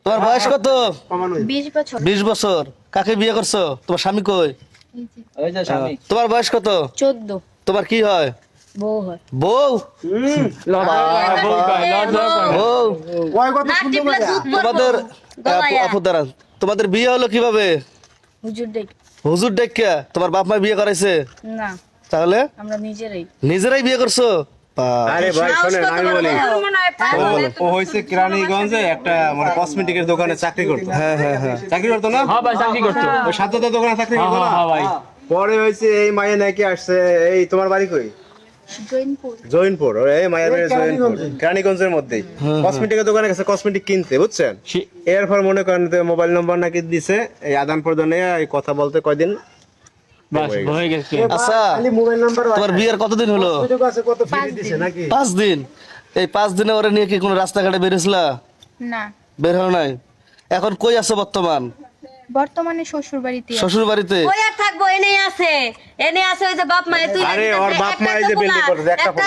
তোমার বয়স কত? 20 বছর। 20 বছর। কাকে বিয়ে করছো? তোমার স্বামী কই? ওই যে স্বামী। তোমার বয়স কত? 14। তোমার কি হয়? বউ হয়। বউ? বউ? তোমাদের আপু দাঁড়ান, তোমাদের বিয়ে হলো কিভাবে? হুজুর দেখ। হুজুর ডাক্কা? তোমার বাপ মা বিয়ে করাইছে? না, তাহলে আমরা নিজেরাই। নিজেরাই বিয়ে করছো? আরে ভাই শোনেন, আমি বলি ও হয়েছে কেরানীগঞ্জে একটা মানে কসমেটিকের দোকানে চাকরি করতো। হ্যাঁ হ্যাঁ হ্যাঁ। চাকরি করতো না? হ্যাঁ ভাই চাকরি করছো। ওই সাতটার দোকানে চাকরি করতো না? হ্যাঁ ভাই। পরে হয়েছে এই মায়ে নাকি আসছে, এই তোমার বাড়ি কই? জৈনপুর। জৈনপুর। এই মায়ের বাড়ি জৈনপুর, কেরানীগঞ্জের মধ্যেই। কসমেটিকের দোকানে গেছে কসমেটিক কিনতে, বুঝছেন? এরপর মনে করেন মোবাইল নম্বর নাকি দিছে, এই আদান প্রদানে এই কথা বলতে কয়দিন। বাস হয়ে গেছে। আচ্ছা, তোমার বিয়ের কতদিন হলো? 5 দিন। এই 5 দিনে ওরা নিয়ে কি কোনো রাস্তাঘাটে বেরিয়েছিলা? না, বের হও নাই? এখন কই আছো বর্তমান? বর্তমানে শ্বশুর বাড়িতে। শ্বশুর বাড়িতে? ওই আর থাকবো, এনে আছে ওই যে বাপ মা তুই আরে ওর বাপ মা এই যে বিল্ডিং করছে একটা ফোলা,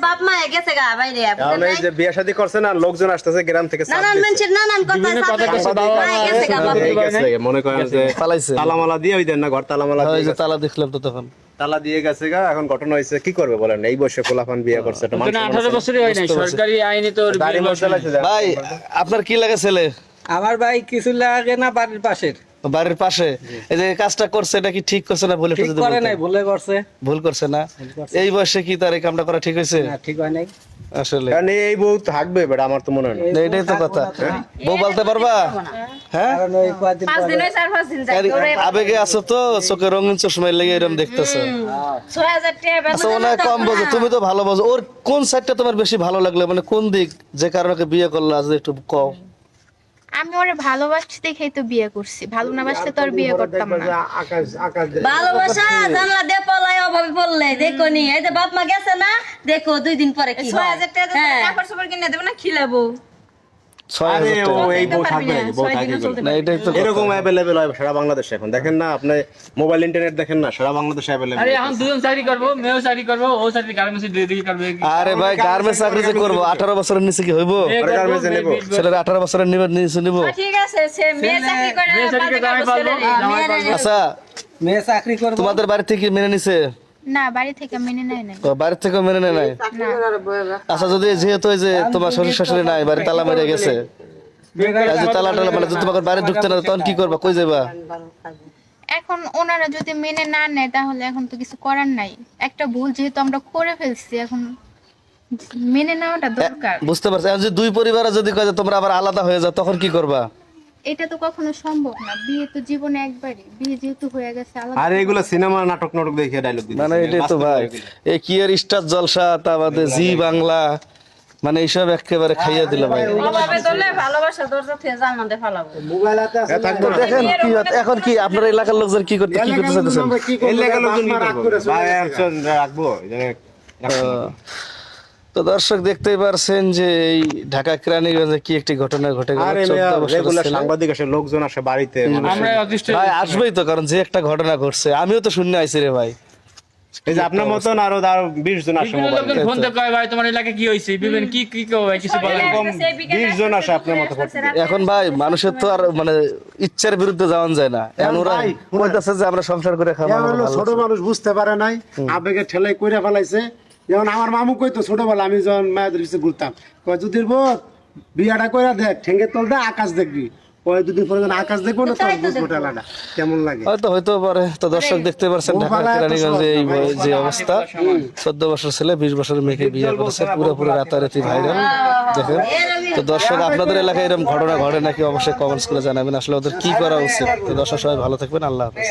বাপ মা গেছে গা বাইরে কারণ এই যে বিয়ে শাদী করছে না, লোকজন আসতেছে গ্রাম থেকে, নানান মানুষের নানান কথা গেছে গা বাপ এই গেছে, মনে করেন যে পালাইছে। তালামালা দিয়ে ওই দেন না, ঘর তালামালা ওই দিয়ে যে গেছে। তালা দেখলাম তো তখন। তালা দিয়ে গেছে গা। এখন ঘটনা হয়েছে কি করবে বলেন, এই বয়সে পোলাপান বিয়ে করছে, একটা মানুষ 18 বছরই হয় নাই, সরকারি আইনে তো দাড়ি মোছ চালাইছে যা। ভাই আপনার কি লাগে ছেলে? আমার ভাই কিছু লাগে না, বাড়ির পাশের। বাড়ির পাশে এই যে কাজটা করছে, এটা কি ঠিক করছে না? বলে একটু ঠিক যদি করে বলতেন। নাই, ভুলে করছে। ভুল করছে না? এই বয়সে কি তার এই কামটা করা ঠিক হয়েছে? না, ঠিক হয় নাই। আসলে কারণ এই বউ থাকবে বেটা, আমার তো মনে হয় না। না, এটাই তো কথা। বউ বলতে পারবা? হ্যাঁ, কারণ ওই কয়েকদিন 5 দিন ওই 4-5 দিন যায় আবেগে আছো তো, চোখে রঙিন চশমায় লেগে এরকম দেখতেছো। 6000 টাকা আচ্ছা, ওনার কম বোঝো, তুমি তো ভালো বোঝো। ওর কোন সাইডটা তোমার বেশি ভালো লাগলো, মানে কোন দিক যে কারণে ওকে বিয়ে করলো? আজ একটু কম। আমি ওরে ভালোবাসছি দেখেই তো বিয়ে করছি, ভালো না বাসলে তো আর বিয়ে করতাম না। ভালোবাসা জানলা দিয়ে পলায় অভাবে পড়লে দেখো নি, এই যে বাপ মা গেছে না, দেখো 2 দিন পরে কি 6000 টাকা কাপড় চোপড় কিনে দেব না, খিলাবো। 6000 আরে ও টাকা। এই বউ থাকবে নাকি? বউ থাকবে না, এটাই তো কথা। এরকম অ্যাভেলেবেল হয় সারা বাংলাদেশে এখন। দেখেন না আপনি মোবাইল ইন্টারনেট দেখেন না, সারা বাংলাদেশে অ্যাভেলেবেল। আরে এখন দুজন চাকরি করবো, মেয়েও চাকরি করবো, ও চাকরি গার্মেন্টসে দিয়ে করবে। আরে ভাই গার্মেন্টস চাকরি যে করবো, 18 বছরের নিচে কি হইব? গার্মেন্টসে নেবো। ছেলের 18 বছরের নিচে নিব? ঠিক আছে, সে মেয়ে চাকরি করে মেয়ে চাকরি করে জামাই পালবো, জামাই পালবো। আচ্ছা, মেয়ে চাকরি করবো। তোমাদের বাড়ি থেকে কি মেনে নিছে? না, বাড়ি থেকে মেনে নেয় নাই। তো বাড়ি থেকে মেনে নেয় নাই? আচ্ছা, যদি যেহেতু এই যে তোমার শ্বশুর শাশুড়ি নাই, বাড়ি তালা মেরে গেছে, এই যে তালা টালা মানে যদি তোমাকে বাড়ি ঢুকতে না দেয়, তখন কি করবা? কই যাবা? এখন ওনারা যদি মেনে না নেয় তাহলে এখন তো কিছু করার নাই। একটা ভুল যেহেতু আমরা করে ফেলছি, এখন মেনে নেওয়াটা দরকার। বুঝতে পারছি। এখন যদি দুই পরিবারে যদি কয় যে তোমরা আবার আলাদা হয়ে যাও, তখন কি করবা? এটা তো কখনো সম্ভব না, বিয়ে তো জীবনে একবারই, বিয়ে যেহেতু হয়ে গেছে আলাদা। আর এগুলো সিনেমা নাটক নাটক দেখে ডায়লগ দিচ্ছে। মানে এটাই তো ভাই, এই কি এর স্টার জলসা, তারপরে জি বাংলা, মানে এইসব একেবারে খাইয়া দিল ভাই। অভাবে ধরলে ভালোবাসা দরজা থেকে জানাতে ফেলাবো। তো দেখেন কি এখন কি আপনার এলাকার লোকজন কি করতে চাইতেছেন? এই লেগে লোকজন কি করবে? ভাই একজন রাখবো তো দর্শক দেখতেই পারছেন যে এই ঢাকা কেরানীগঞ্জে কি একটি ঘটনা ঘটে গেল। আরে 14 বছরের রেগুলার ছেলে। সাংবাদিক আসে, লোকজন আসে বাড়িতে। আমরা অদৃষ্ট। ভাই আসবেই তো, কারণ যে একটা ঘটনা ঘটছে আমিও তো শুনে আইছি রে ভাই। এই যে আপনার মতন আরো 20 জন আসে বিভিন্ন মোবাইলে। লোকজন ফোন দিয়ে কয় ভাই তোমার এলাকায় কি হইছে, বিভিন্ন কি কি কয় ভাই কিছু বলেন। এরকম 20 জন আসে আপনার মতো করতে। এখন ভাই মানুষের তো আর মানে ইচ্ছার বিরুদ্ধে যাওয়া যায় না। এখন ওরা কইতাছে যে আমরা সংসার করে খাবো। ছোট মানুষ বুঝতে পারে নাই, আবেগে ঠেলাই কইরা ফেলাইছে। যেমন আমার মামু কইতো ছোটবেলা, আমি যখন মায়েদের পিছিয়ে ঘুরতাম, কয় যদি বোধ বিয়াটা কইরা দেখ, ঠেঙ্গে তল দে আকাশ দেখবি। কয় দুদিন পরে যখন আকাশ দেখবো না, তখন বুঝবো ঠেলাটা কেমন লাগে। হয়তো পারে। তো দর্শক দেখতে পারছেন ঢাকা কেরানীগঞ্জে এই যে অবস্থা, 14 বছর ছেলে 20 বছরের মেয়েকে বিয়ে করেছে, পুরোপুরি রাতারাতি ভাইরাল। দেখেন তো দর্শক, আপনাদের এলাকায় এরকম ঘটনা ঘটে নাকি অবশ্যই কমেন্টস করে জানাবেন, আসলে ওদের কি করা উচিত। তো দর্শক সবাই ভালো থাকবেন, আল্লাহ হাফেজ।